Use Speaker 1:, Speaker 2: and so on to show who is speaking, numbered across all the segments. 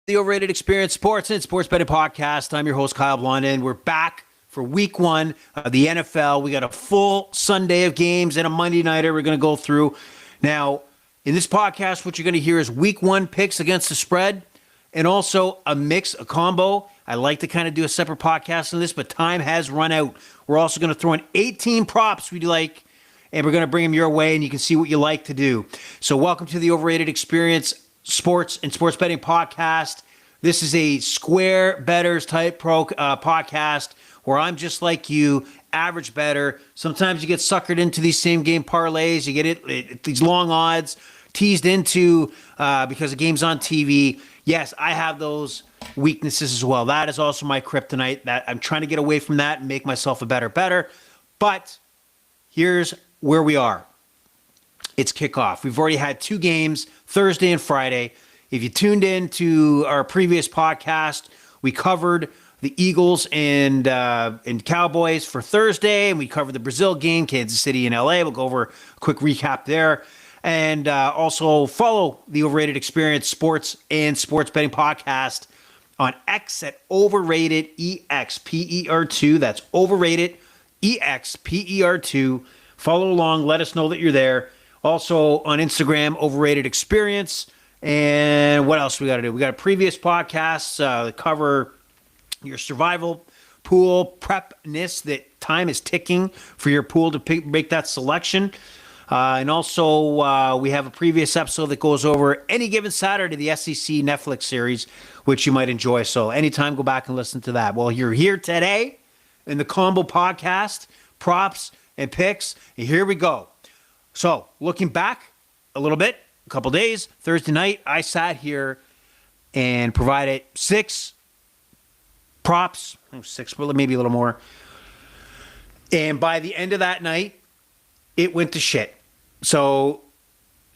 Speaker 1: The Overrated Experience Sports and Sports Betting Podcast. I'm your host, Kyle Blondin. We're back for week one of the NFL. We got a full Sunday of games and a Monday nighter we're going to go through. Now, in this podcast, what you're going to hear is week one picks against the spread and also a mix, a combo. I like to kind of do a separate podcast on this, but time has run out. We're also going to throw in 18 props we like, and we're going to bring them your way, and you can see what you like to do. So welcome to the Overrated Experience Sports and Sports Betting Podcast. This is a square bettors type podcast where I'm just like you, average bettor. Sometimes you get suckered into these same game parlays. You get these long odds teased into because the game's on TV. Yes, I have those weaknesses as well. That is also my kryptonite. That I'm trying to get away from that and make myself a better bettor. But here's where we are. It's kickoff. We've already had two games, Thursday and Friday. If you tuned in to our previous podcast, we covered the Eagles and Cowboys for Thursday, and we covered the Brazil game, Kansas City and LA. We'll go over a quick recap there. And also follow the Overrated Experience Sports and Sports Betting Podcast on X at Overrated EXPER2. That's Overrated EXPER2. Follow along. Let us know that you're there. Also on Instagram, Overrated Experience. And what else we got to do? We got a previous podcast that cover your survival pool prepness, that time is ticking for your pool to make that selection. And also we have a previous episode that goes over any given Saturday, the SEC Netflix series, which you might enjoy. So anytime, go back and listen to that. Well, you're here today in the combo podcast, props and picks. And here we go. So looking back a little bit, a couple days, Thursday night, I sat here and provided six props, six, maybe a little more. And by the end of that night, it went to shit. So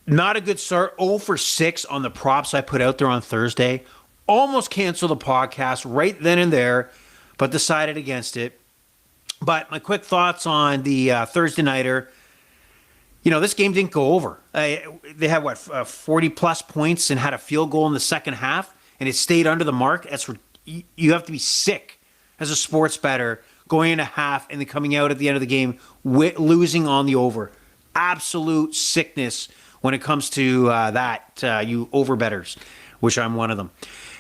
Speaker 1: not a good start. 0 for 6 on the props I put out there on Thursday. Almost canceled the podcast right then and there, but decided against it. But my quick thoughts on the Thursday nighter. You know, this game didn't go over. They had, 40-plus points and had a field goal in the second half, and it stayed under the mark. You have to be sick as a sports bettor going into half and then coming out at the end of the game losing on the over. Absolute sickness when it comes to that, you over bettors, which I'm one of them.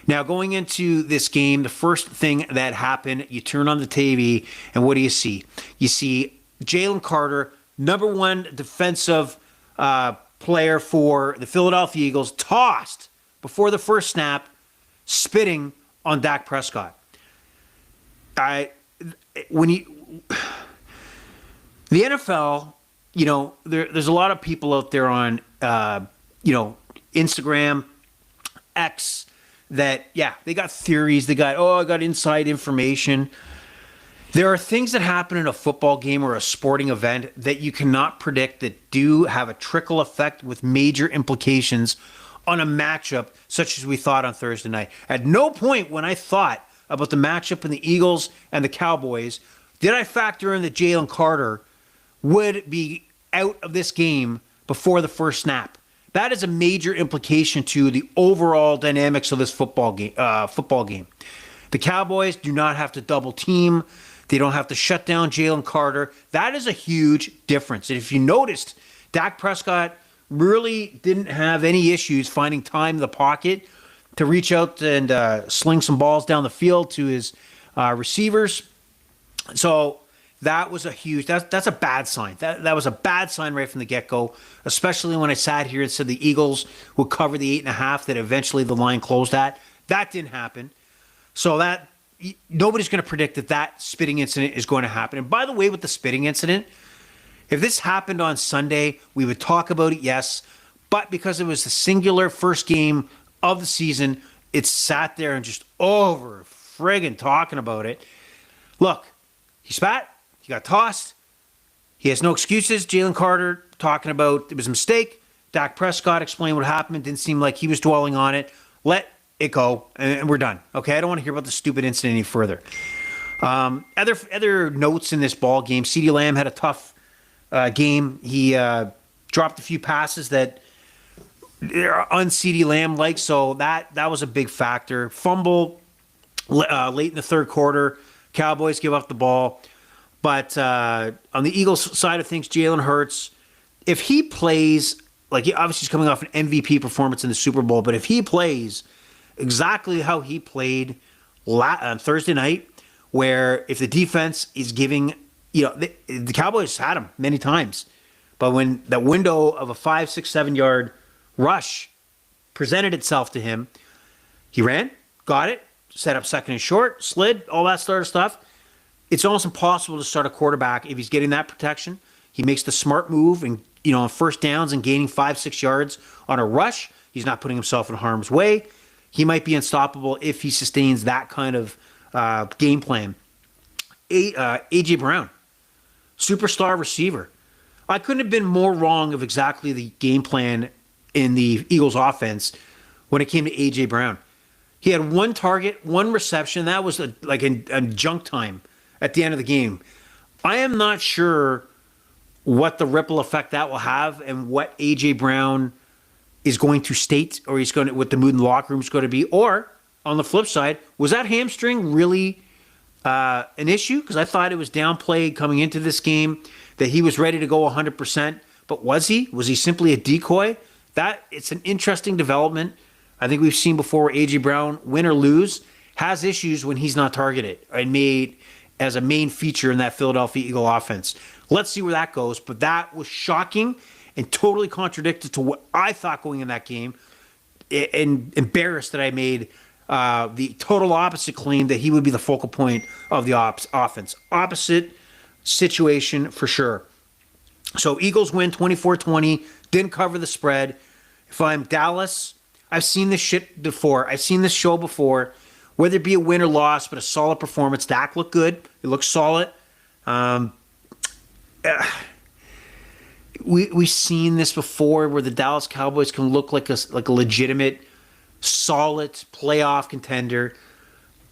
Speaker 1: Now, going into this game, the first thing that happened, you turn on the TV, and what do you see? You see Jalen Carter, number one defensive player for the Philadelphia Eagles, tossed before the first snap, spitting on Dak Prescott. The NFL, you know, there's a lot of people out there on, Instagram, X, that, they got theories. They got, I got inside information. There are things that happen in a football game or a sporting event that you cannot predict that do have a trickle effect with major implications on a matchup such as we thought on Thursday night. At no point when I thought about the matchup in the Eagles and the Cowboys did I factor in that Jalen Carter would be out of this game before the first snap. That is a major implication to the overall dynamics of this football game. The Cowboys do not have to double team. They don't have to shut down Jalen Carter. That is a huge difference. And if you noticed, Dak Prescott really didn't have any issues finding time in the pocket to reach out and sling some balls down the field to his receivers. So that was a huge, that's a bad sign. That was a bad sign right from the get-go, especially when I sat here and said the Eagles would cover the 8.5 that eventually the line closed at. That didn't happen. So that nobody's going to predict that spitting incident is going to happen. And by the way, with the spitting incident, if this happened on Sunday, we would talk about it, yes. But because it was the singular first game of the season, it sat there and just over friggin' talking about it. Look, he spat. He got tossed. He has no excuses. Jalen Carter talking about it was a mistake. Dak Prescott explained what happened. It didn't seem like he was dwelling on it. Let it go, and we're done. Okay, I don't want to hear about the stupid incident any further. Other notes in this ball game. CeeDee Lamb had a tough game. He dropped a few passes that un-CeeDee Lamb like, so that was a big factor. Fumble late in the third quarter. Cowboys give up the ball. But on the Eagles side of things, Jalen Hurts, if he plays, like obviously he's coming off an MVP performance in the Super Bowl, but if he plays exactly how he played on Thursday night, where if the defense is giving, the Cowboys had him many times, but when that window of a 5, 6, 7 yard rush presented itself to him, he ran, got it, set up second and short, slid, all that sort of stuff. It's almost impossible to start a quarterback if he's getting that protection. He makes the smart move and, on first downs and gaining 5, 6 yards on a rush. He's not putting himself in harm's way. He might be unstoppable if he sustains that kind of game plan. A.J. Brown, superstar receiver. I couldn't have been more wrong of exactly the game plan in the Eagles offense when it came to A.J. Brown. He had one target, one reception. That was like in junk time at the end of the game. I am not sure what the ripple effect that will have and what A.J. Brown is going to state, or he's going to, what the mood in the locker room is going to be. Or on the flip side, was that hamstring really an issue? Because I thought it was downplayed coming into this game that he was ready to go 100%. But was he? Was he simply a decoy? It's an interesting development. I think we've seen before where A.J. Brown, win or lose, has issues when he's not targeted and made as a main feature in that Philadelphia Eagle offense. Let's see where that goes. But that was shocking and totally contradicted to what I thought going in that game, and embarrassed that I made the total opposite claim that he would be the focal point of the offense. Opposite situation for sure. So Eagles win 24-20, didn't cover the spread. If I'm Dallas, I've seen this shit before. I've seen this show before. Whether it be a win or loss, but a solid performance. Dak looked good. It looked solid. We've seen this before where the Dallas Cowboys can look like a legitimate, solid playoff contender,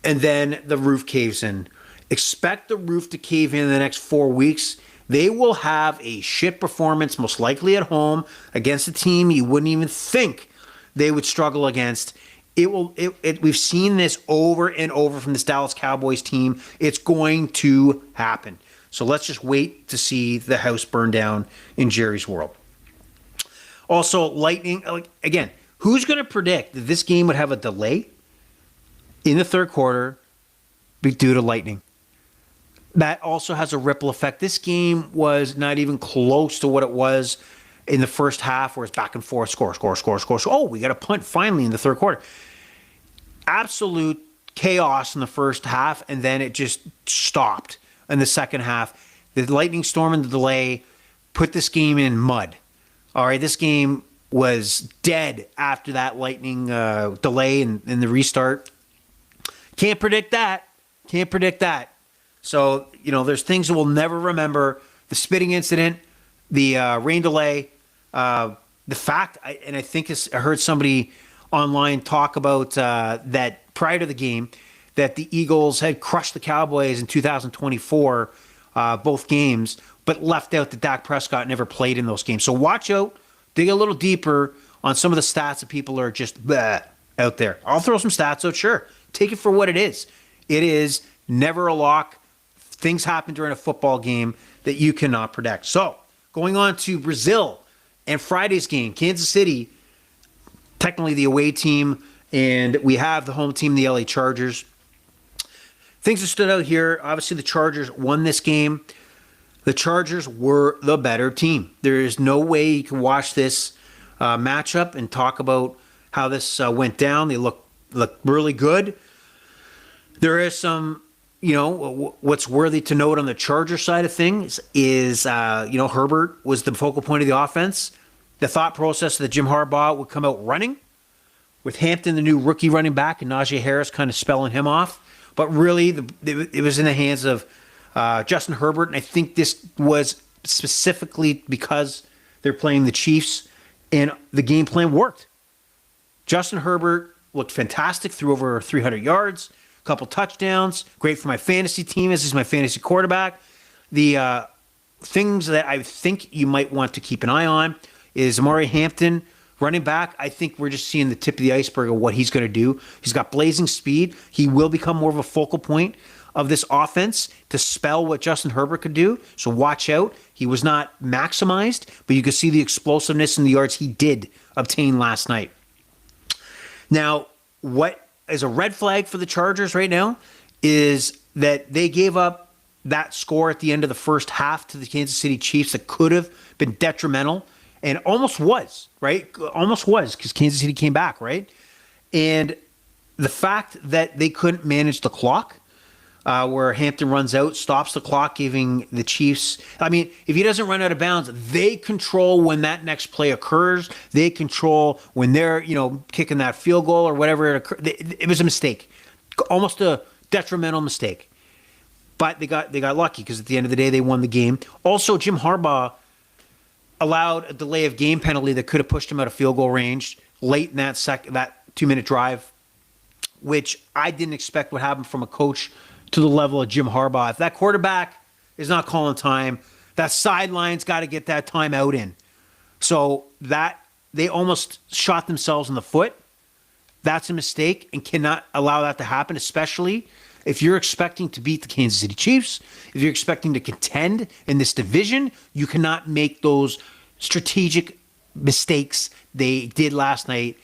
Speaker 1: and then the roof caves in. Expect the roof to cave in the next 4 weeks. They will have a shit performance, most likely at home, against a team you wouldn't even think they would struggle against. We've seen this over and over from this Dallas Cowboys team. It's going to happen. So let's just wait to see the house burn down in Jerry's world. Also, Lightning, again, who's going to predict that this game would have a delay in the third quarter due to Lightning? That also has a ripple effect. This game was not even close to what it was in the first half, where it's back and forth, score. Oh, we got a punt finally in the third quarter. Absolute chaos in the first half, and then it just stopped in the second half. The lightning storm and the delay put this game in mud. All right, this game was dead after that lightning delay and the restart. Can't predict that. So, there's things that we'll never remember. The spitting incident, the rain delay, the fact, I think I heard somebody online talk about that prior to the game, that the Eagles had crushed the Cowboys in 2024, both games, but left out that Dak Prescott never played in those games. So watch out, dig a little deeper on some of the stats that people are just out there. I'll throw some stats out, sure. Take it for what it is. It is never a lock. Things happen during a football game that you cannot predict. So, going on to Brazil and Friday's game, Kansas City, technically the away team, and we have the home team, the LA Chargers. Things that stood out here, obviously the Chargers won this game. The Chargers were the better team. There is no way you can watch this matchup and talk about how this went down. They look really good. There is some, what's worthy to note on the Charger side of things is, Herbert was the focal point of the offense. The thought process that Jim Harbaugh would come out running with Hampton, the new rookie running back, and Najee Harris kind of spelling him off. But really, it was in the hands of Justin Herbert, and I think this was specifically because they're playing the Chiefs, and the game plan worked. Justin Herbert looked fantastic, threw over 300 yards, a couple touchdowns, great for my fantasy team as he's my fantasy quarterback. The things that I think you might want to keep an eye on is Amari Hampton, Running back, I think we're just seeing the tip of the iceberg of what he's going to do. He's got blazing speed. He will become more of a focal point of this offense to spell what Justin Herbert could do. So watch out. He was not maximized, but you could see the explosiveness in the yards he did obtain last night. Now, what is a red flag for the Chargers right now is that they gave up that score at the end of the first half to the Kansas City Chiefs that could have been detrimental and almost was, right? Almost was because Kansas City came back, right? And the fact that they couldn't manage the clock, where Hampton runs out, stops the clock, giving the Chiefs, I mean, if he doesn't run out of bounds, they control when that next play occurs. They control when they're, kicking that field goal or whatever. It was a mistake, almost a detrimental mistake. But they got lucky because at the end of the day, they won the game. Also, Jim Harbaugh allowed a delay of game penalty that could have pushed him out of field goal range late in that 2-minute drive, which I didn't expect would happen from a coach to the level of Jim Harbaugh. If that quarterback is not calling time, that sideline's got to get that time out in. So that they almost shot themselves in the foot. That's a mistake and cannot allow that to happen, especially if you're expecting to beat the Kansas City Chiefs, if you're expecting to contend in this division. You cannot make those strategic mistakes they did last night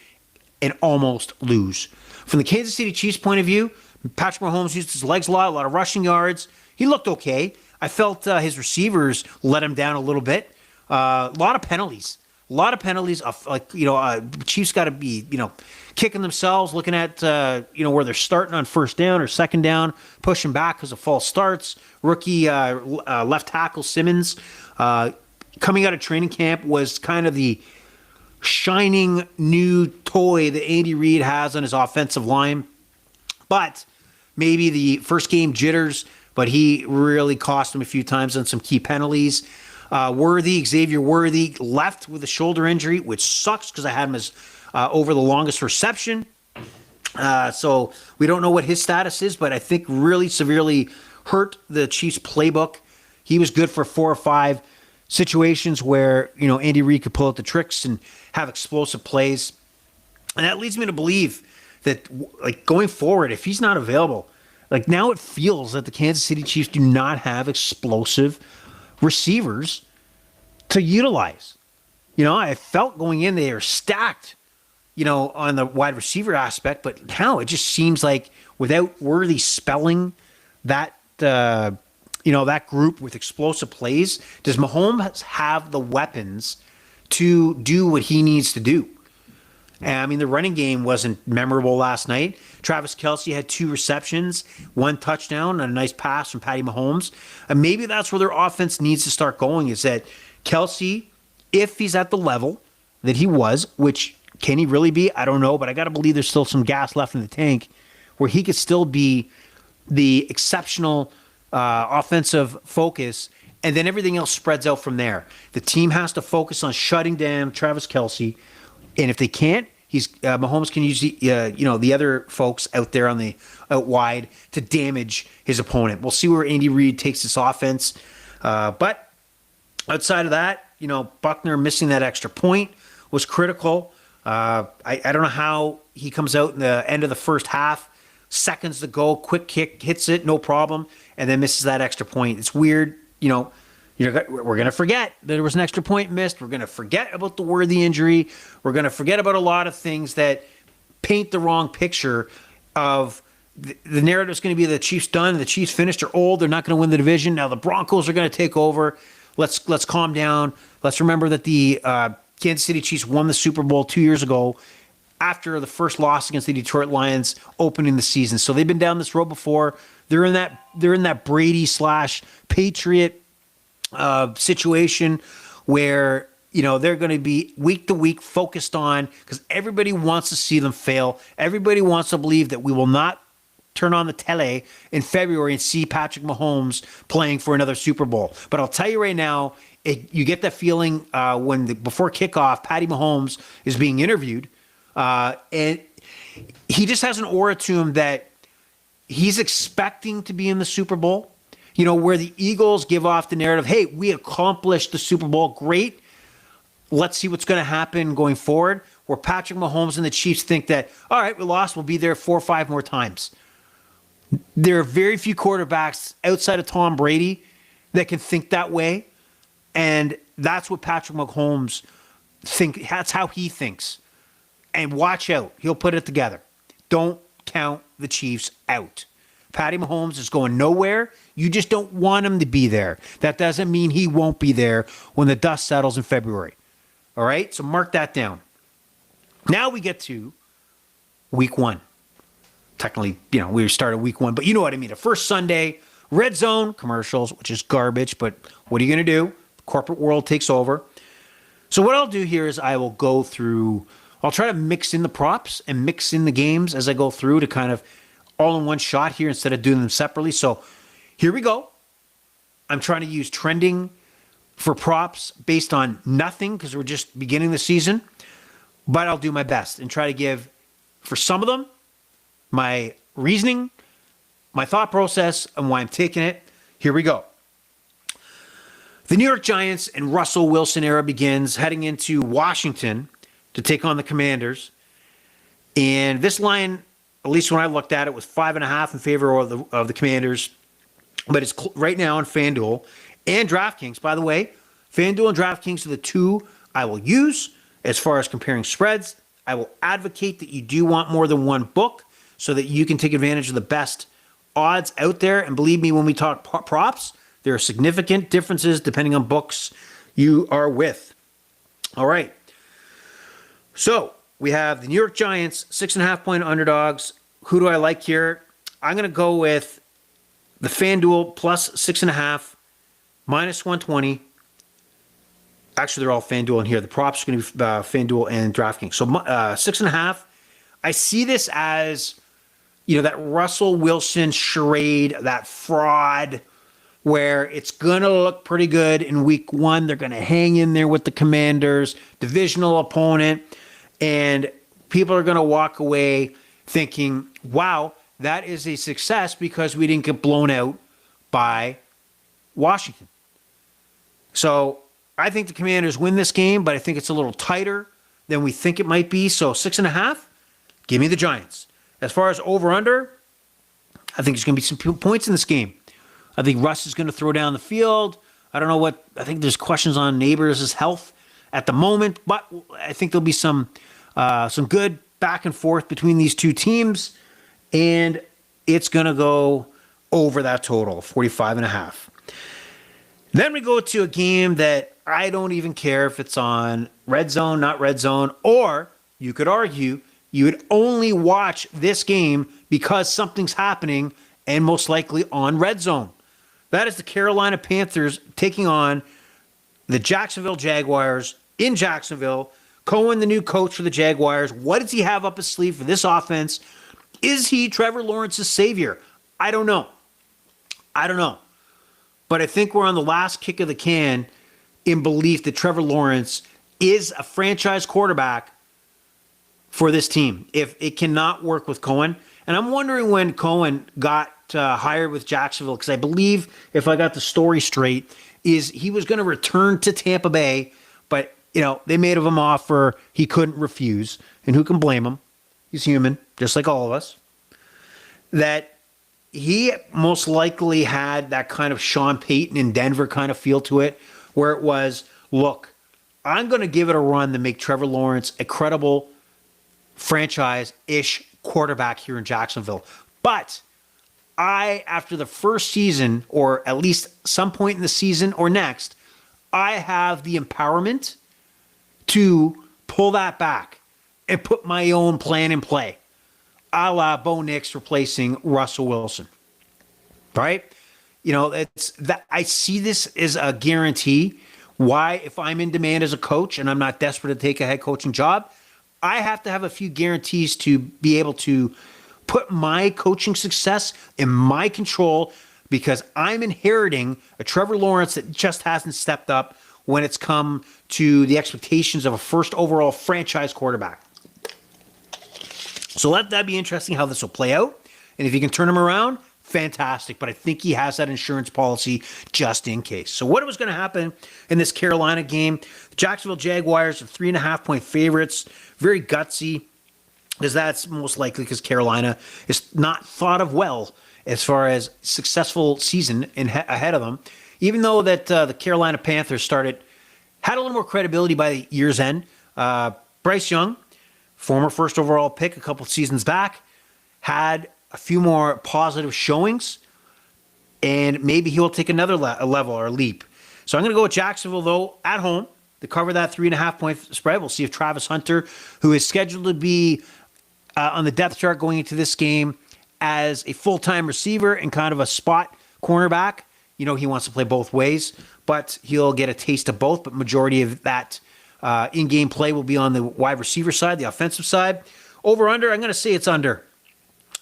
Speaker 1: and almost lose. From the Kansas City Chiefs point of view, Patrick Mahomes used his legs a lot of rushing yards. He looked okay. I felt his receivers let him down a little bit. A lot of penalties. Chiefs got to be, kicking themselves, looking at, where they're starting on first down or second down, pushing back because of false starts. Rookie left tackle Simmons coming out of training camp was kind of the shining new toy that Andy Reid has on his offensive line. But maybe the first game jitters, but he really cost him a few times on some key penalties. Xavier Worthy left with a shoulder injury, which sucks because I had him as over the longest reception. So we don't know what his status is, but I think really severely hurt the Chiefs playbook. He was good for 4 or 5 situations where, Andy Reid could pull out the tricks and have explosive plays. And that leads me to believe that, going forward, if he's not available, now it feels that the Kansas City Chiefs do not have explosive receivers to utilize. I felt going in, they are stacked, on the wide receiver aspect, but now it just seems like without Worthy spelling that, that group with explosive plays, does Mahomes have the weapons to do what he needs to do? And, the running game wasn't memorable last night. Travis Kelce had 2 receptions, 1 touchdown, and a nice pass from Patty Mahomes. And maybe that's where their offense needs to start going, is that Kelce, if he's at the level that he was, which can he really be? I don't know, but I got to believe there's still some gas left in the tank where he could still be the exceptional offensive focus, and then everything else spreads out from there. The team has to focus on shutting down Travis Kelce. And if they can't, Mahomes can use the other folks out there out wide to damage his opponent. We'll see where Andy Reid takes this offense. But outside of that, Buckner missing that extra point was critical. I don't know how he comes out in the end of the first half, seconds to go, quick kick, hits it, no problem, and then misses that extra point. It's weird, we're going to forget that there was an extra point missed. We're going to forget about the Worthy injury. We're going to forget about a lot of things that paint the wrong picture of the narrative is going to be the Chiefs done. The Chiefs finished. They're old. They're not going to win the division. Now the Broncos are going to take over. Let's calm down. Let's remember that the Kansas City Chiefs won the Super Bowl 2 years ago after the first loss against the Detroit Lions opening the season. So they've been down this road before. They're in that Brady/Patriot situation where they're going to be week to week focused on, because everybody wants to see them fail. Everybody wants to believe that we will not turn on the tele in February and see Patrick Mahomes playing for another Super Bowl. But I'll tell you right now, you get that feeling before kickoff, Patty Mahomes is being interviewed, and he just has an aura to him that he's expecting to be in the Super Bowl. Where the Eagles give off the narrative, hey, we accomplished the Super Bowl, great. let's see what's going to happen going forward, where Patrick Mahomes and the Chiefs think that, all right, we lost, we'll be there 4 or 5 more times. There are very few quarterbacks outside of Tom Brady that can think that way. And that's what Patrick Mahomes that's how he thinks. And watch out. He'll put it together. Don't count the Chiefs out. Patty Mahomes is going nowhere. You just don't want him to be there. That doesn't mean he won't be there when the dust settles in February. All right? So mark that down. Now we get to week 1. Technically, we started week 1, but you know what I mean. The first Sunday, red zone commercials, which is garbage, but what are you going to do? The corporate world takes over. So what I'll do here is I will go through, I'll try to mix in the props and mix in the games as I go through to kind of all in one shot here instead of doing them separately. So here we go. I'm trying to use trending for props based on nothing because we're just beginning the season. But I'll do my best and try to give, for some of them, my reasoning, my thought process, and why I'm taking it. Here we go. The New York Giants and Russell Wilson era begins heading into Washington to take on the Commanders. And this line, at least when I looked at it, was 5.5 in favor of the Commanders. But it's right now on FanDuel and DraftKings. By the way, FanDuel and DraftKings are the two I will use as far as comparing spreads. I will advocate that you do want more than one book so that you can take advantage of the best odds out there. And believe me, when we talk props, there are significant differences depending on books you are with. All right. So we have the New York Giants, 6.5-point underdogs. Who do I like here? I'm going to go with the FanDuel plus 6.5, minus 120. Actually, they're all FanDuel in here. The props are going to be FanDuel and DraftKings. So 6.5. I see this as, that Russell Wilson charade, that fraud, where it's going to look pretty good in week 1. They're going to hang in there with the Commanders, divisional opponent, and people are going to walk away thinking, wow, that is a success because we didn't get blown out by Washington. So I think the Commanders win this game, but I think it's a little tighter than we think it might be. So 6.5, give me the Giants. As far as over-under, I think there's going to be some points in this game. I think Russ is going to throw down the field. I don't know I think there's questions on Neighbors' health at the moment, but I think there'll be some good back and forth between these two teams, and it's going to go over that total, 45.5. Then we go to a game that I don't even care if it's on red zone, not red zone, or you could argue you would only watch this game because something's happening and most likely on red zone. That is the Carolina Panthers taking on the Jacksonville Jaguars in Jacksonville. Cohen, the new coach for the Jaguars. What does he have up his sleeve for this offense? Is he Trevor Lawrence's savior? I don't know. But I think we're on the last kick of the can in belief that Trevor Lawrence is a franchise quarterback for this team if it cannot work with Cohen. And I'm wondering when Cohen got hired with Jacksonville, because I believe, if I got the story straight, is he was going to return to Tampa Bay, but they made him an offer he couldn't refuse. And who can blame him? He's human, just like all of us. That he most likely had that kind of Sean Payton in Denver kind of feel to it, where it was, look, I'm going to give it a run to make Trevor Lawrence a credible franchise-ish quarterback here in Jacksonville. But after the first season, or at least some point in the season or next, I have the empowerment to pull that back and put my own plan in play, a la Bo Nix replacing Russell Wilson. Right? It's that I see this as a guarantee. Why, if I'm in demand as a coach and I'm not desperate to take a head coaching job, I have to have a few guarantees to be able to put my coaching success in my control, because I'm inheriting a Trevor Lawrence that just hasn't stepped up when it's come to the expectations of a first overall franchise quarterback. So let that be interesting how this will play out. And if you can turn him around, fantastic, but I think he has that insurance policy just in case. So what was going to happen in this Carolina game? The Jacksonville Jaguars are 3.5-point favorites. Very gutsy, because that's most likely because Carolina is not thought of well as far as successful season ahead of them. Even though that the Carolina Panthers had a little more credibility by the year's end. Bryce Young, former first overall pick a couple seasons back, had a few more positive showings, and maybe he'll take another level or leap. So I'm going to go with Jacksonville, though, at home to cover that 3.5-point spread. We'll see if Travis Hunter, who is scheduled to be on the depth chart going into this game as a full-time receiver and kind of a spot cornerback. He wants to play both ways, but he'll get a taste of both. But majority of that in-game play will be on the wide receiver side, the offensive side. Over-under, I'm going to say it's under.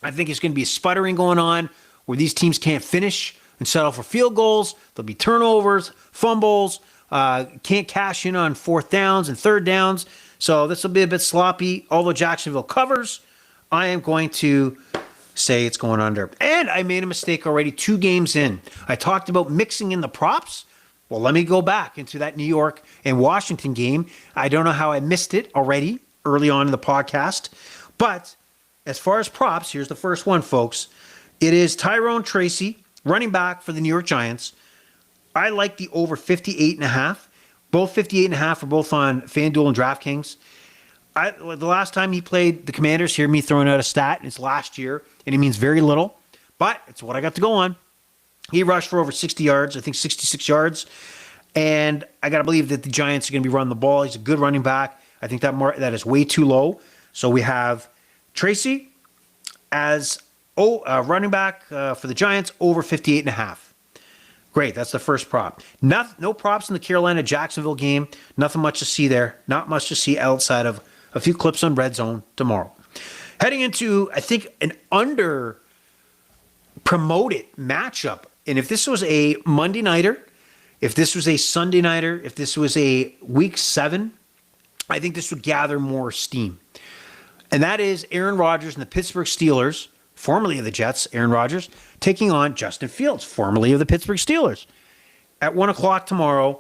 Speaker 1: I think it's going to be a sputtering going on where these teams can't finish and settle for field goals. There'll be turnovers, fumbles, can't cash in on fourth downs and third downs. So this will be a bit sloppy. Although Jacksonville covers, I am going to say it's going under. And I made a mistake already 2 games in. I talked about mixing in the props. Well, let me go back into that New York and Washington game. I don't know how I missed it already early on in the podcast. But as far as props, here's the first one, folks. It is Tyrone Tracy, running back for the New York Giants. I like the over 58.5. Both 58.5 are both on FanDuel and DraftKings. The last time he played the Commanders, hear me throwing out a stat, it's last year, and it means very little, but it's what I got to go on. He rushed for over 60 yards, I think 66 yards, and I got to believe that the Giants are going to be running the ball. He's a good running back. I think that is way too low. So we have Tracy as running back for the Giants, over 58.5. Great, that's the first prop. No props in the Carolina-Jacksonville game. Nothing much to see there. Not much to see outside of a few clips on Red Zone tomorrow. Heading into, I think, an under-promoted matchup. And if this was a Monday nighter, if this was a Sunday nighter, if this was a Week 7, I think this would gather more steam. And that is Aaron Rodgers and the Pittsburgh Steelers, formerly of the Jets, Aaron Rodgers, taking on Justin Fields, formerly of the Pittsburgh Steelers. At 1 o'clock tomorrow,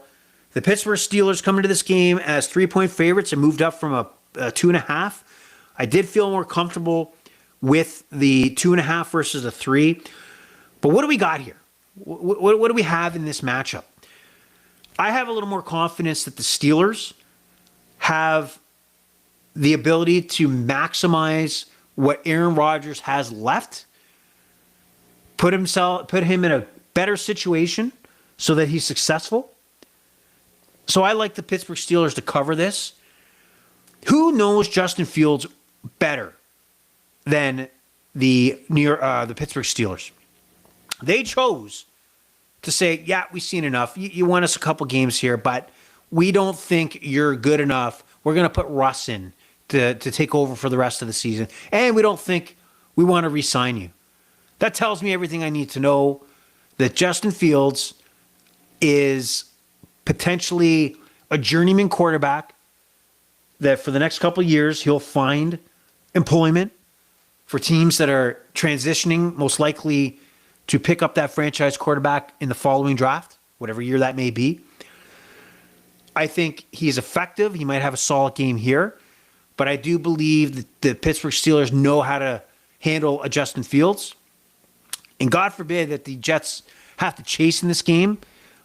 Speaker 1: the Pittsburgh Steelers come into this game as 3-point favorites and moved up from a 2.5. I did feel more comfortable with the 2.5 versus a 3. But what do we got here? What do we have in this matchup? I have a little more confidence that the Steelers have the ability to maximize what Aaron Rodgers has left, put him in a better situation so that he's successful. So I like the Pittsburgh Steelers to cover this. Who knows Justin Fields better than the Pittsburgh Steelers? They chose to say, yeah, we've seen enough. You won us a couple games here, but we don't think you're good enough. We're going to put Russ in to take over for the rest of the season. And we don't think we want to re-sign you. That tells me everything I need to know, that Justin Fields is potentially a journeyman quarterback, that for the next couple of years he'll find employment for teams that are transitioning, most likely to pick up that franchise quarterback in the following draft, whatever year that may be. I think he's effective. He might have a solid game here, but I do believe that the Pittsburgh Steelers know how to handle a Justin Fields. And God forbid that the Jets have to chase in this game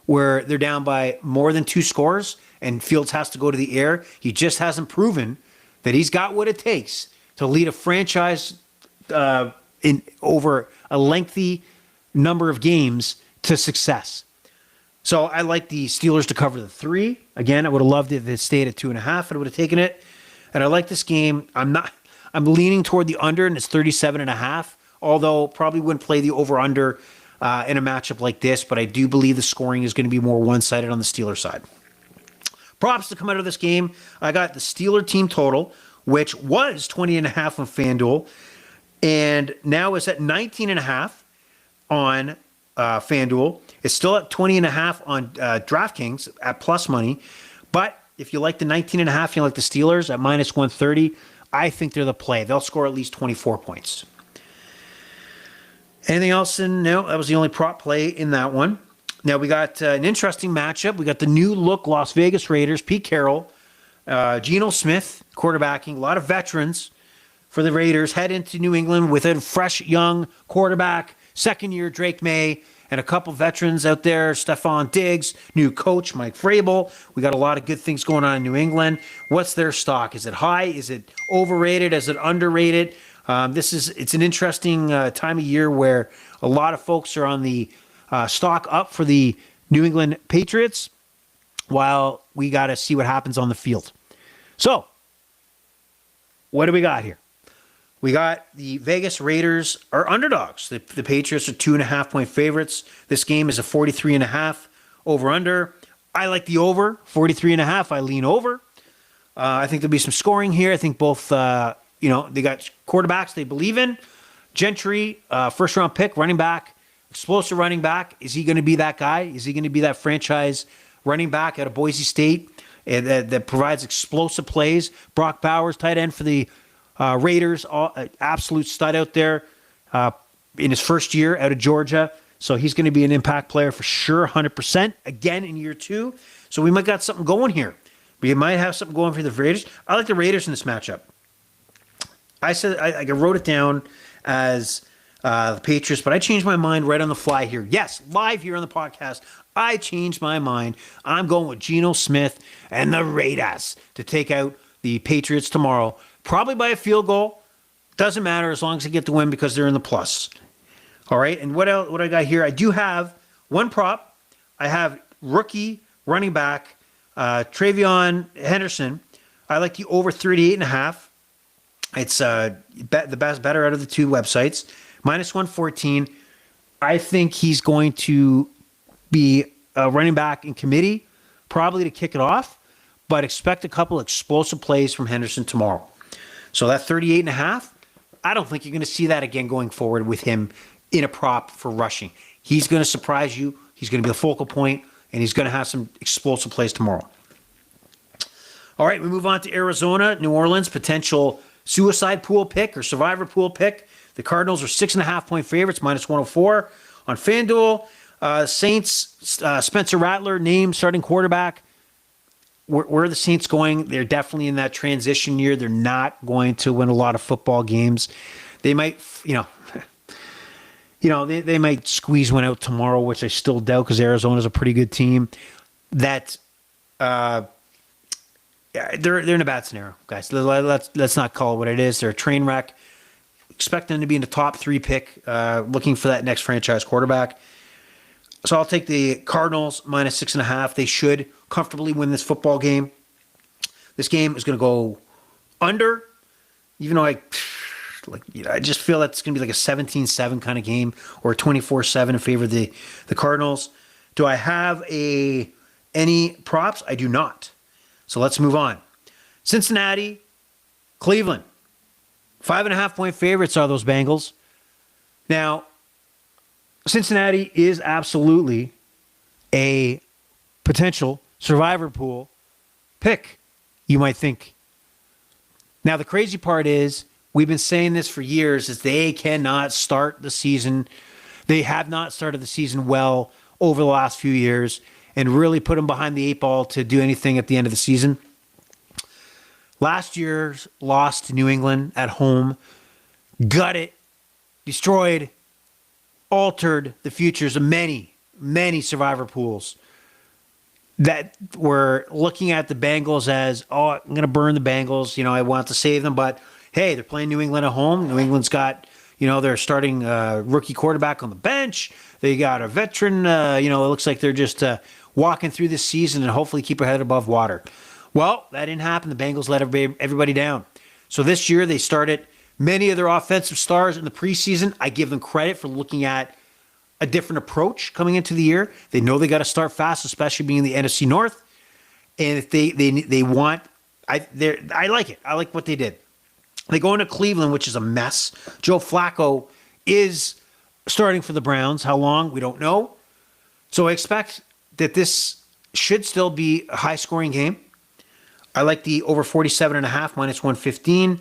Speaker 1: where they're down by more than 2 scores and Fields has to go to the air. He just hasn't proven that he's got what it takes to lead a franchise in over a lengthy number of games to success. So I like the Steelers to cover the 3. Again, I would have loved it if it stayed at 2.5. I would have taken it. And I like this game. I'm leaning toward the under, and it's 37.5. Although probably wouldn't play the over/under in a matchup like this, but I do believe the scoring is going to be more one-sided on the Steelers side. Props to come out of this game. I got the Steeler team total, which was 20.5 on FanDuel, and now is at 19.5 on FanDuel. It's still at 20.5 on DraftKings at plus money. But if you like the 19.5, you like the Steelers at minus 130, I think they're the play. They'll score at least 24 points. Anything else? No, that was the only prop play in that one. Now we got an interesting matchup. We got the new look Las Vegas Raiders, Pete Carroll, Geno Smith, quarterbacking. A lot of veterans for the Raiders head into New England with a fresh young quarterback, second year Drake May, and a couple veterans out there, Stephon Diggs, new coach Mike Vrabel. We got a lot of good things going on in New England. What's their stock? Is it high? Is it overrated? Is it underrated? It's an interesting time of year where a lot of folks are on the stock up for the New England Patriots, while we got to see what happens on the field. So, what do we got here? We got the Vegas Raiders are underdogs. The Patriots are 2.5-point favorites. This game is a 43.5 over-under. I like the over, 43.5. I lean over. I think there'll be some scoring here. I think both, they got quarterbacks they believe in. Gentry, first-round pick, running back, explosive running back. Is he going to be that guy? Is he going to be that franchise running back out of Boise State that provides explosive plays? Brock Bowers, tight end for the Raiders, absolute stud out there in his first year out of Georgia. So he's going to be an impact player for sure, 100%, again in year two. So we might got something going here. We might have something going for the Raiders. I like the Raiders in this matchup. I said I wrote it down as the Patriots, but I changed my mind right on the fly here. Yes, live here on the podcast, I changed my mind. I'm going with Geno Smith and the Raiders to take out the Patriots tomorrow. Probably by a field goal. Doesn't matter as long as they get the win because they're in the plus. All right, and what I got here? I do have one prop. I have rookie running back Travion Henderson. I like the over 38.5. It's the best better out of the two websites. Minus 114. I think he's going to be a running back in committee, probably to kick it off, but expect a couple explosive plays from Henderson tomorrow. So that 38.5, I don't think you're going to see that again going forward with him in a prop for rushing. He's going to surprise you. He's going to be the focal point, and he's going to have some explosive plays tomorrow. All right, we move on to Arizona, New Orleans, potential suicide pool pick or survivor pool pick. The Cardinals are 6.5-point favorites, minus 104 on FanDuel. Saints, Spencer Rattler, named starting quarterback. Where are the Saints going? They're definitely in that transition year. They're not going to win a lot of football games. They might, they might squeeze one out tomorrow, which I still doubt because Arizona's a pretty good team. They're in a bad scenario, guys. Let's not call it what it is. They're a train wreck. Expect them to be in the top 3 pick, looking for that next franchise quarterback. So I'll take the Cardinals minus 6.5. They should comfortably win this football game. This game is going to go under, even though I just feel that's going to be like a 17-7 kind of game or a 24-7 in favor of the Cardinals. Do I have any props? I do not. So let's move on. Cincinnati, Cleveland. 5.5-point favorites are those Bengals. Now, Cincinnati is absolutely a potential survivor pool pick, you might think. Now, the crazy part is we've been saying this for years is they cannot start the season. They have not started the season well over the last few years and really put them behind the 8 ball to do anything at the end of the season. Last year's loss to New England at home gutted, destroyed, altered the futures of many, many survivor pools that were looking at the Bengals as, I'm going to burn the Bengals. I want to save them. But, hey, they're playing New England at home. New England's got, they're starting rookie quarterback on the bench. They got a veteran. It looks like they're just walking through this season and hopefully keep their head above water. Well, that didn't happen. The Bengals let everybody down. So this year they started many of their offensive stars in the preseason. I give them credit for looking at a different approach coming into the year. They know they got to start fast, especially being in the NFC North. And if they want, I like it. I like what they did. They go into Cleveland, which is a mess. Joe Flacco is starting for the Browns. How long? We don't know. So I expect that this should still be a high-scoring game. I like the over 47.5 minus 115.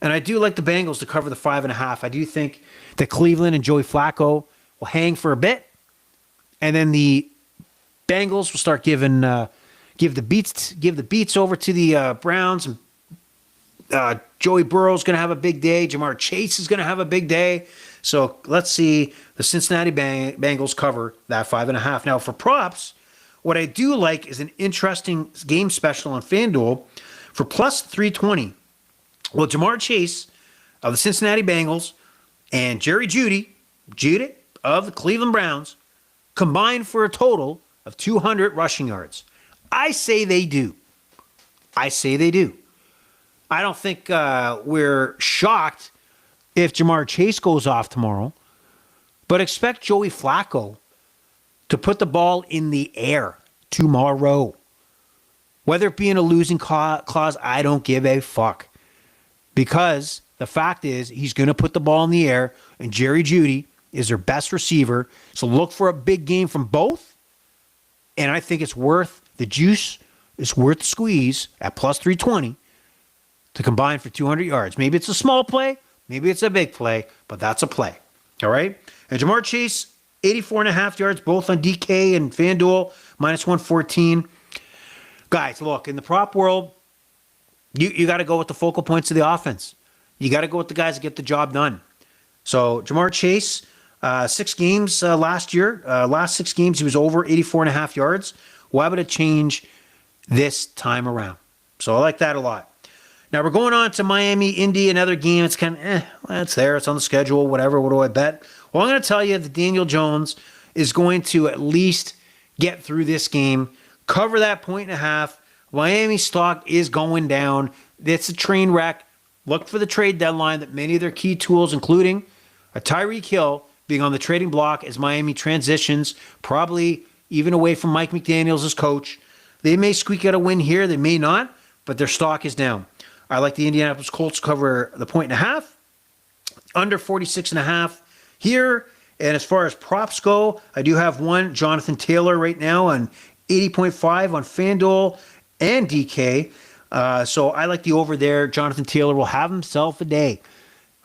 Speaker 1: And I do like the Bengals to cover the 5.5. I do think that Cleveland and Joey Flacco will hang for a bit. And then the Bengals will start give the beats over to the Browns. Joey Burrow's going to have a big day. Jamar Chase is going to have a big day. So let's see the Cincinnati Bengals cover that 5.5. Now for props, what I do like is an interesting game special on FanDuel for plus 320. Well, Jamar Chase of the Cincinnati Bengals and Jerry Jeudy of the Cleveland Browns combined for a total of 200 rushing yards. I say they do. I don't think we're shocked if Jamar Chase goes off tomorrow, but expect Joey Flacco to put the ball in the air tomorrow. Whether it be in a losing clause, I don't give a fuck. Because the fact is, he's going to put the ball in the air, and Jerry Jeudy is their best receiver. So look for a big game from both. And I think it's worth the juice. It's worth the squeeze at plus 320 to combine for 200 yards. Maybe it's a small play. Maybe it's a big play. But that's a play. All right? And Jamar Chase, 84.5 yards, both on DK and FanDuel, minus 114. Guys, look, in the prop world, you got to go with the focal points of the offense. You got to go with the guys that get the job done. So Jamar Chase, 6 games last year. Last 6 games, he was over 84.5 yards. Why would it change this time around? So I like that a lot. Now we're going on to Miami, Indy, another game. It's kind of, it's there. It's on the schedule, whatever. What do I bet? Well, I'm going to tell you that Daniel Jones is going to at least get through this game, cover that 1.5. Miami stock is going down. It's a train wreck. Look for the trade deadline that many of their key tools, including a Tyreek Hill, being on the trading block as Miami transitions, probably even away from Mike McDaniels as coach. They may squeak out a win here. They may not, but their stock is down. I like the Indianapolis Colts cover the 1.5, under 46.5 here. And as far as props go, I do have one, Jonathan Taylor, right now on 80.5 on FanDuel and DK. So I like the over there. Jonathan Taylor will have himself a day.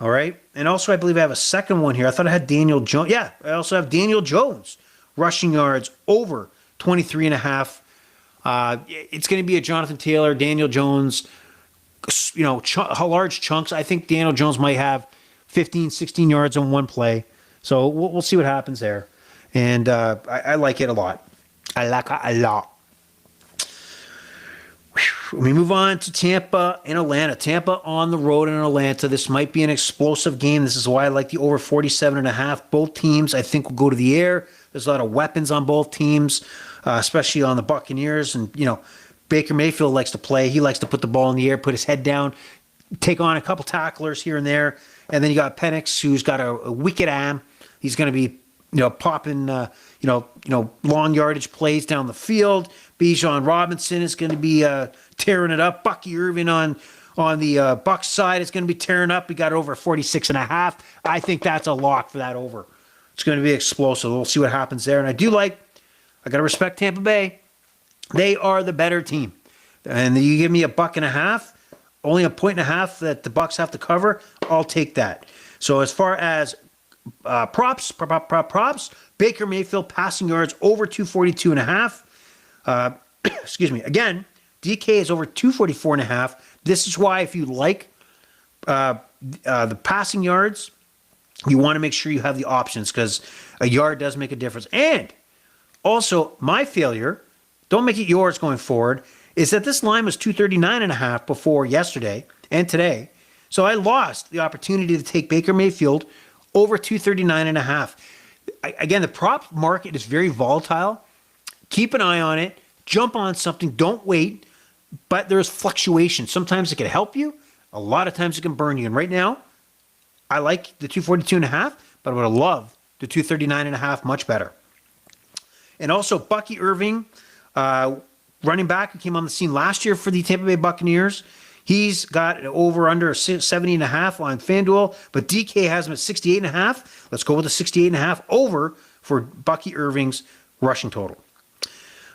Speaker 1: All right. And also, I believe I have a second one here. I thought I had Daniel Jones. Yeah, I also have Daniel Jones, rushing yards over 23.5. It's going to be a Jonathan Taylor, Daniel Jones, large chunks. I think Daniel Jones might have 15, 16 yards on one play. So we'll see what happens there. And I like it a lot. I like it a lot. We move on to Tampa and Atlanta. Tampa on the road in Atlanta. This might be an explosive game. This is why I like the over 47.5. Both teams, I think, will go to the air. There's a lot of weapons on both teams, especially on the Buccaneers. And, Baker Mayfield likes to play. He likes to put the ball in the air, put his head down, take on a couple tacklers here and there. And then you got Penix, who's got a wicked arm. He's going to be, popping, long yardage plays down the field. Bijan Robinson is going to be tearing it up. Bucky Irving on the Bucs side is going to be tearing up. We got over 46.5. I think that's a lock for that over. It's going to be explosive. We'll see what happens there. And I got to respect Tampa Bay. They are the better team. And you give me $1.50, only 1.5 that the Bucs have to cover, I'll take that. So as far as props, Baker Mayfield passing yards over 242.5. Excuse me. Again, DK is over 244.5. This is why if you like the passing yards, you want to make sure you have the options because a yard does make a difference. And also, my failure, don't make it yours going forward, is that this line was 239.5 before yesterday and today. So I lost the opportunity to take Baker Mayfield over 239.5. Again, the prop market is very volatile. Keep an eye on it. Jump on something. Don't wait. But there's fluctuation. Sometimes it can help you. A lot of times it can burn you. And right now, I like the 242.5, but I would have loved the 239.5 much better. And also, Bucky Irving, running back who came on the scene last year for the Tampa Bay Buccaneers. He's got an over-under 70.5 on FanDuel, but DK has him at 68.5. Let's go with the 68.5 over for Bucky Irving's rushing total.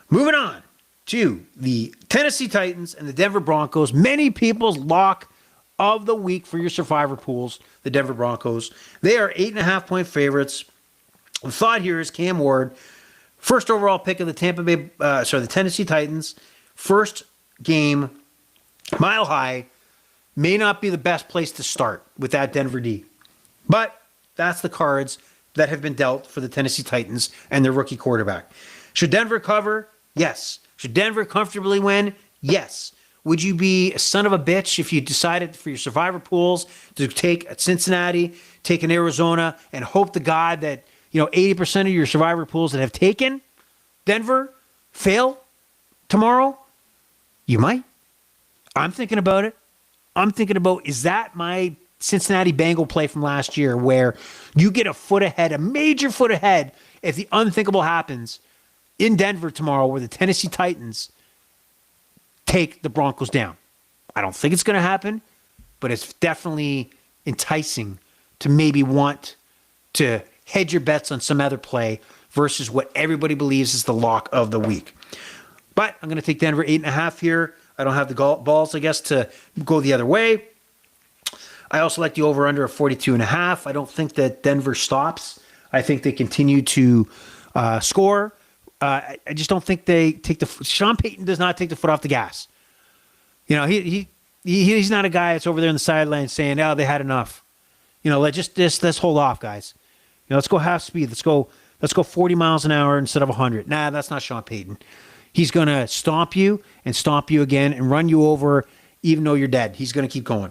Speaker 1: Moving on to the Tennessee Titans and the Denver Broncos. Many people's lock of the week for your survivor pools, the Denver Broncos. They are 8.5-point favorites. The thought here is Cam Ward, first overall pick of the the Tennessee Titans. First game, Mile High, may not be the best place to start with that Denver D. But that's the cards that have been dealt for the Tennessee Titans and their rookie quarterback. Should Denver cover? Yes. Should Denver comfortably win? Yes. Would you be a son of a bitch if you decided for your survivor pools to take Cincinnati, take an Arizona, and hope to God that 80% of your survivor pools that have taken Denver fail tomorrow? You might. I'm thinking about it. I'm thinking about, is that my Cincinnati Bengal play from last year where you get a foot ahead, a major foot ahead, if the unthinkable happens in Denver tomorrow where the Tennessee Titans take the Broncos down? I don't think it's going to happen, but it's definitely enticing to maybe want to hedge your bets on some other play versus what everybody believes is the lock of the week. But I'm going to take Denver 8.5 here. I don't have the balls, I guess, to go the other way. I also like the over-under of 42.5. I don't think that Denver stops. I think they continue to score. I just don't think they take Sean Payton does not take the foot off the gas. He's not a guy that's over there on the sideline saying, "Oh, they had enough." Let's hold off, guys. Let's go half speed. Let's go 40 miles an hour instead of 100. Nah, that's not Sean Payton. He's going to stomp you and stomp you again and run you over even though you're dead. He's going to keep going.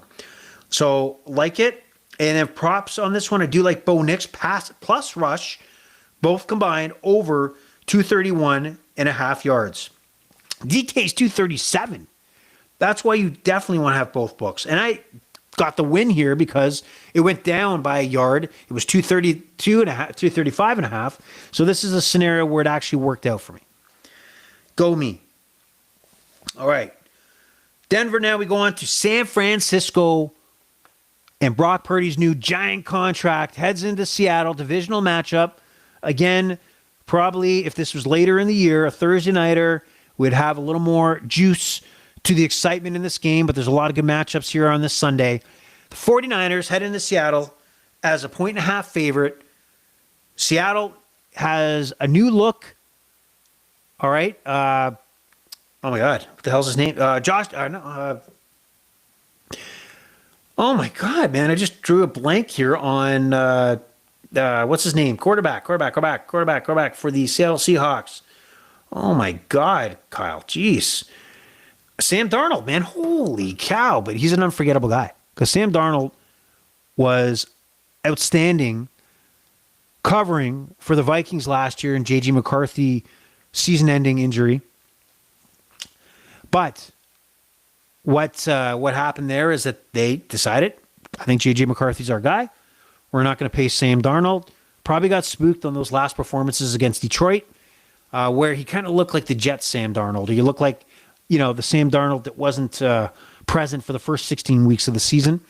Speaker 1: So, like it. And then props on this one, I do like Bo Nix pass plus rush, both combined over 231.5 yards. DK's 237. That's why you definitely want to have both books. And I got the win here because it went down by a yard. It was 235.5. So this is a scenario where it actually worked out for me. Go me. All right. Denver, now we go on to San Francisco. And Brock Purdy's new giant contract heads into Seattle, divisional matchup. Again, probably if this was later in the year, a Thursday nighter, we'd have a little more juice to the excitement in this game, but there's a lot of good matchups here on this Sunday. The 49ers head into Seattle as a 1.5 favorite. Seattle has a new look. All right. Oh, my God. What the hell's his name? Oh, my God, man. I just drew a blank here on, what's his name? Quarterback for the Seattle Seahawks. Oh, my God, Kyle. Jeez. Sam Darnold, man. Holy cow. But he's an unforgettable guy because Sam Darnold was outstanding covering for the Vikings last year in J.J. McCarthy season-ending injury. But what happened there is that they decided, I think J.J. McCarthy's our guy. We're not going to pay Sam Darnold. Probably got spooked on those last performances against Detroit, where he kind of looked like the Jets Sam Darnold. Or you look like, the Sam Darnold that wasn't present for the first 16 weeks of the season.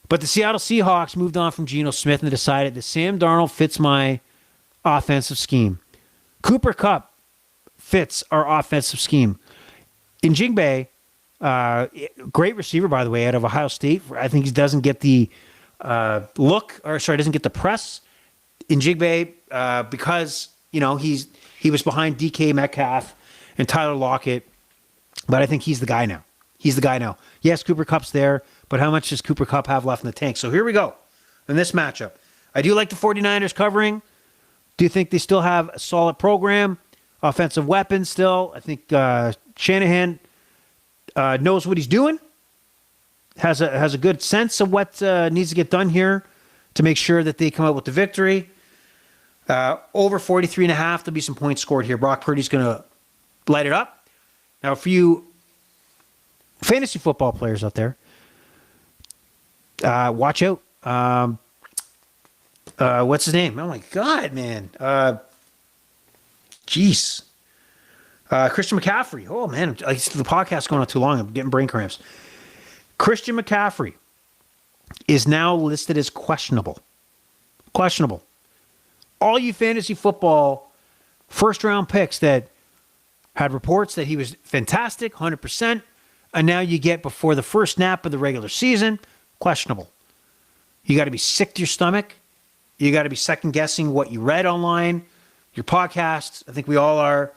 Speaker 1: But the Seattle Seahawks moved on from Geno Smith and decided that Sam Darnold fits my offensive scheme. Cooper Kupp fits our offensive scheme. Njigba, great receiver, by the way, out of Ohio State. I think he doesn't get the doesn't get the press. Njigba, because, he was behind DK Metcalf and Tyler Lockett, but I think he's the guy now. Yes, Cooper Kupp's there, but how much does Cooper Kupp have left in the tank? So here we go in this matchup. I do like the 49ers covering. Do you think they still have a solid program, offensive weapons still? I think Shanahan knows what he's doing, has a good sense of what needs to get done here to make sure that they come out with the victory. Over 43.5, there'll be some points scored here. Brock Purdy's going to light it up. Now, for you fantasy football players out there, watch out. What's his name? Oh, my God, man. Jeez. Christian McCaffrey. Oh, man. The podcast's going on too long. I'm getting brain cramps. Christian McCaffrey is now listed as questionable. Questionable. All you fantasy football first-round picks that had reports that he was fantastic, 100%, and now you get before the first snap of the regular season, questionable. You got to be sick to your stomach. You got to be second guessing what you read online, your podcasts. I think we all are.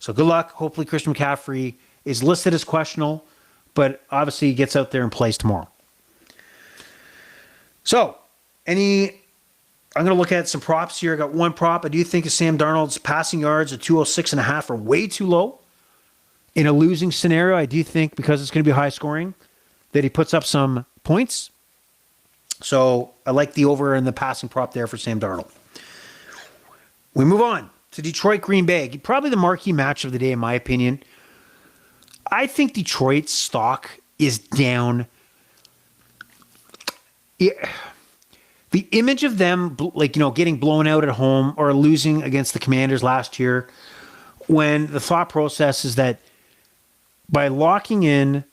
Speaker 1: So good luck. Hopefully Christian McCaffrey is listed as questionable, but obviously he gets out there and plays tomorrow. So I'm going to look at some props here. I got one prop. I do think of Sam Darnold's passing yards at 206.5 are way too low. In a losing scenario, I do think because it's going to be high scoring that he puts up some points. So I like the over and the passing prop there for Sam Darnold. We move on to Detroit Green Bay. Probably the marquee match of the day, in my opinion. I think Detroit's stock is down. The image of them, getting blown out at home or losing against the Commanders last year, when the thought process is that by locking in,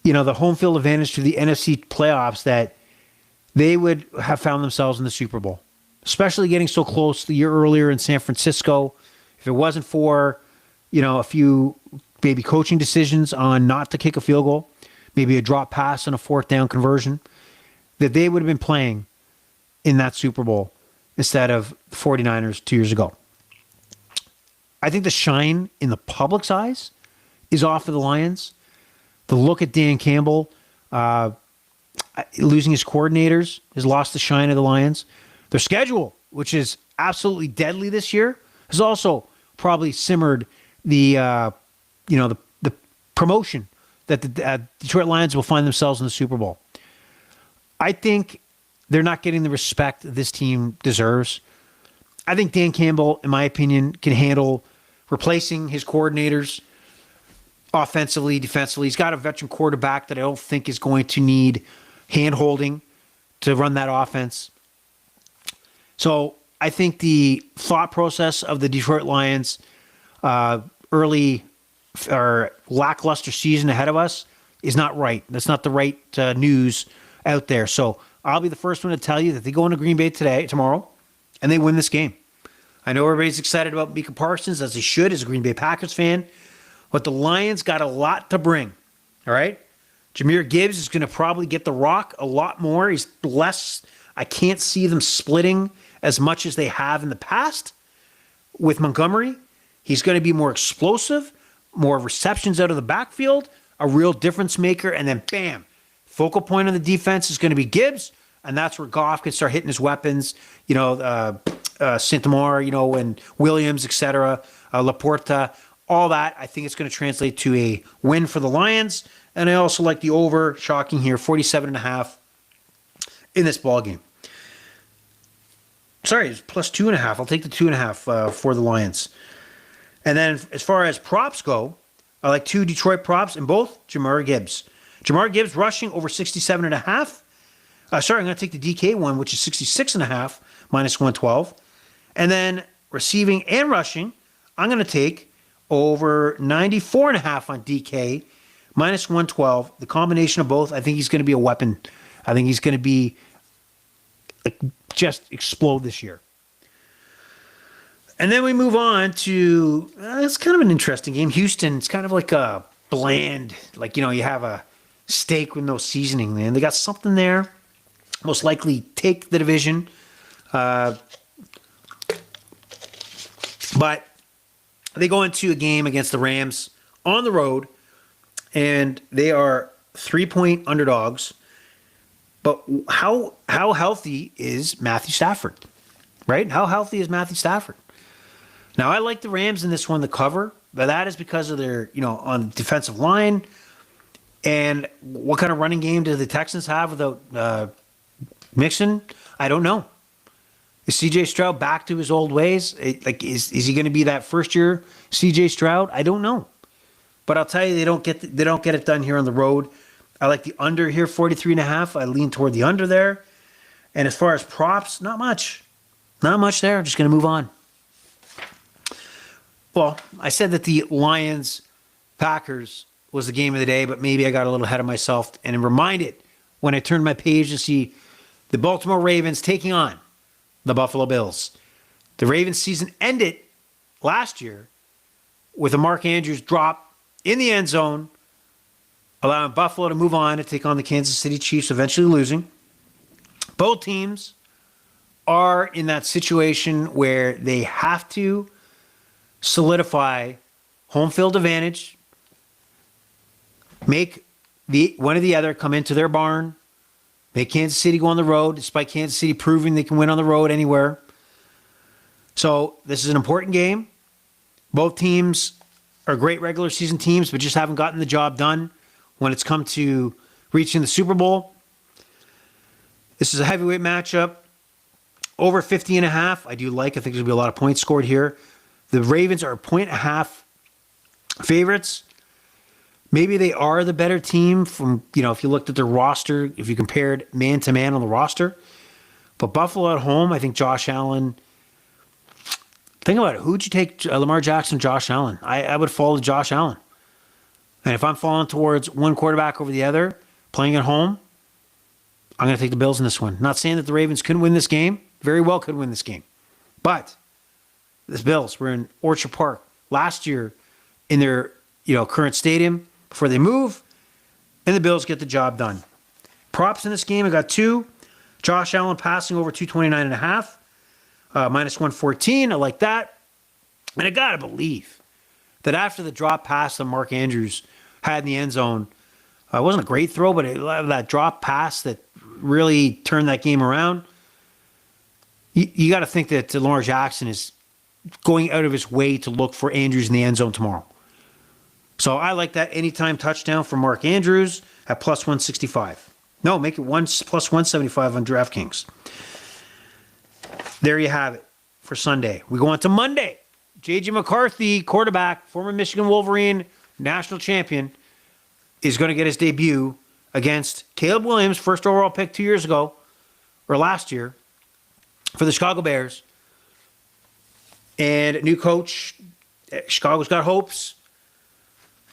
Speaker 1: the home field advantage to the NFC playoffs, that they would have found themselves in the Super Bowl, especially getting so close the year earlier in San Francisco. If it wasn't for, a few maybe coaching decisions on not to kick a field goal, maybe a drop pass and a fourth down conversion, that they would have been playing in that Super Bowl instead of the 49ers 2 years ago. I think the shine in the public's eyes is off of the Lions. The look at Dan Campbell losing his coordinators has lost the shine of the Lions. Their schedule, which is absolutely deadly this year, has also probably simmered the promotion that the Detroit Lions will find themselves in the Super Bowl. I think they're not getting the respect this team deserves. I think Dan Campbell, in my opinion, can handle replacing his coordinators offensively, defensively. He's got a veteran quarterback that I don't think is going to need hand-holding to run that offense. So I think the thought process of the Detroit Lions early or lackluster season ahead of us is not right. That's not the right news out there. So I'll be the first one to tell you that they go into Green Bay tomorrow, and they win this game. I know everybody's excited about Micah Parsons, as they should, as a Green Bay Packers fan, but the Lions got a lot to bring, all right? Jahmyr Gibbs is going to probably get the rock a lot more. He's less, I can't see them splitting as much as they have in the past with Montgomery. He's going to be more explosive, more receptions out of the backfield, a real difference maker, and then bam, focal point of the defense is going to be Gibbs, and that's where Goff can start hitting his weapons, Sintamar, and Williams, etc., Laporta, all that. I think it's going to translate to a win for the Lions, and I also like the over, shocking here, 47.5 in this ballgame. Sorry, it's plus 2.5. I'll take the 2.5 for the Lions. And then as far as props go, I like two Detroit props in both Jahmyr Gibbs. Jahmyr Gibbs rushing over 67.5. I'm going to take the DK one, which is 66.5 minus 112. And then receiving and rushing, I'm going to take over 94.5 on DK minus 112. The combination of both, I think he's going to be a weapon. I think he's going to be just explode this year. And then we move on to, it's kind of an interesting game. Houston, it's kind of like a bland, you have a steak with no seasoning, man. They got something there. Most likely take the division. But they go into a game against the Rams on the road, and they are 3-point underdogs. But how healthy is Matthew Stafford, right? How healthy is Matthew Stafford? Now, I like the Rams in this one to cover, but that is because of their, on defensive line. And what kind of running game do the Texans have without Mixon? I don't know. Is C.J. Stroud back to his old ways? Is he going to be that first-year C.J. Stroud? I don't know. But I'll tell you, they don't get it done here on the road. I like the under here, 43.5. I lean toward the under there. And as far as props, not much. Not much there. I'm just going to move on. Well, I said that the Lions-Packers was the game of the day, but maybe I got a little ahead of myself and I'm reminded when I turned my page to see the Baltimore Ravens taking on the Buffalo Bills. The Ravens season ended last year with a Mark Andrews drop in the end zone allowing Buffalo to move on to take on the Kansas City Chiefs, eventually losing. Both teams are in that situation where they have to solidify home field advantage, make one or the other come into their barn, make Kansas City go on the road, despite Kansas City proving they can win on the road anywhere. So this is an important game. Both teams are great regular season teams, but just haven't gotten the job done when it's come to reaching the Super Bowl. This is a heavyweight matchup. Over 50.5. I do like. I think there's going to be a lot of points scored here. The Ravens are 1.5 favorites. Maybe they are the better team from, if you looked at their roster, if you compared man to man on the roster. But Buffalo at home, I think Josh Allen. Think about it. Who'd you take, Lamar Jackson, Josh Allen? I would follow Josh Allen. And if I'm falling towards one quarterback over the other, playing at home, I'm going to take the Bills in this one. Not saying that the Ravens couldn't win this game. Very well could win this game. But the Bills were in Orchard Park last year in their current stadium before they move, and the Bills get the job done. Props in this game, I got 2. Josh Allen passing over 229.5. Minus 114. I like that. And I got to believe that after the drop pass that Mark Andrews had in the end zone, it wasn't a great throw, but that drop pass that really turned that game around. You got to think that Lamar Jackson is going out of his way to look for Andrews in the end zone tomorrow. So I like that anytime touchdown for Mark Andrews at plus 165. No, make it plus 175 on DraftKings. There you have it for Sunday. We go on to Monday. J.J. McCarthy, quarterback, former Michigan Wolverine, national champion, is going to get his debut against Caleb Williams, first overall pick 2 years ago, or last year, for the Chicago Bears. And new coach. Chicago's got hopes.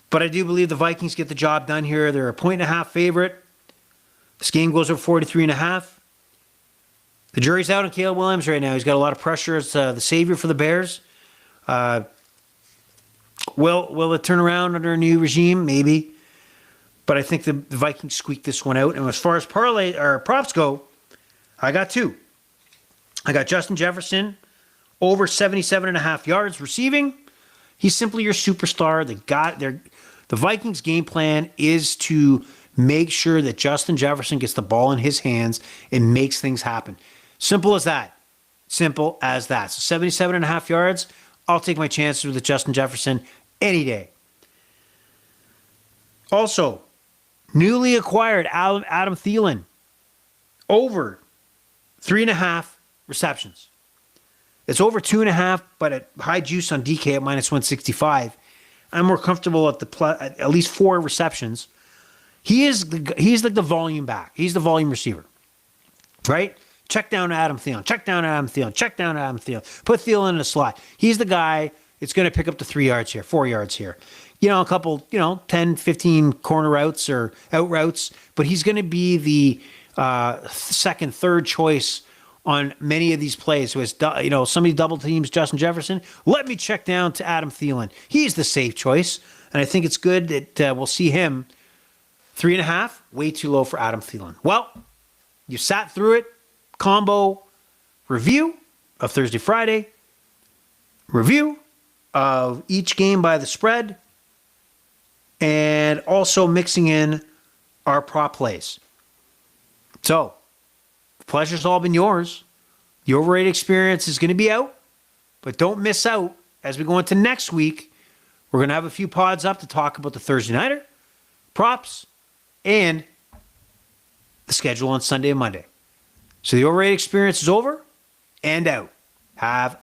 Speaker 1: But I do believe the Vikings get the job done here. They're a 1.5 favorite. This game goes over 43.5. The jury's out on Caleb Williams right now. He's got a lot of pressure as the savior for the Bears. Will it turn around under a new regime? Maybe. But I think the Vikings squeak this one out. And as far as parlay or props go, I got 2. I got Justin Jefferson over 77.5 yards receiving. He's simply your superstar. The Vikings' game plan is to make sure that Justin Jefferson gets the ball in his hands and makes things happen. Simple as that. Simple as that. So 77.5 yards, I'll take my chances with Justin Jefferson any day. Also, newly acquired Adam Thielen, over 3.5 receptions. It's over 2.5, but at high juice on DK at minus 165. I'm more comfortable at least 4 receptions. He's like the volume back. He's the volume receiver, right? Check down Adam Thielen. Check down Adam Thielen. Check down Adam Thielen. Put Thielen in a slot. He's the guy that's going to pick up the 3 yards here, 4 yards here. A couple, 10, 15 corner routes or out routes, but he's going to be the second, third choice on many of these plays. So as somebody double teams Justin Jefferson, let me check down to Adam Thielen. He's the safe choice, and I think it's good that we'll see him. 3.5, way too low for Adam Thielen. Well, you sat through it. Combo review of Thursday, Friday. Review of each game by the spread. And also mixing in our prop plays. So, the pleasure's all been yours. The Overrated Experience is going to be out. But don't miss out as we go into next week. We're going to have a few pods up to talk about the Thursday Nighter, props, and the schedule on Sunday and Monday. So the Overrated Experience is over and out. Have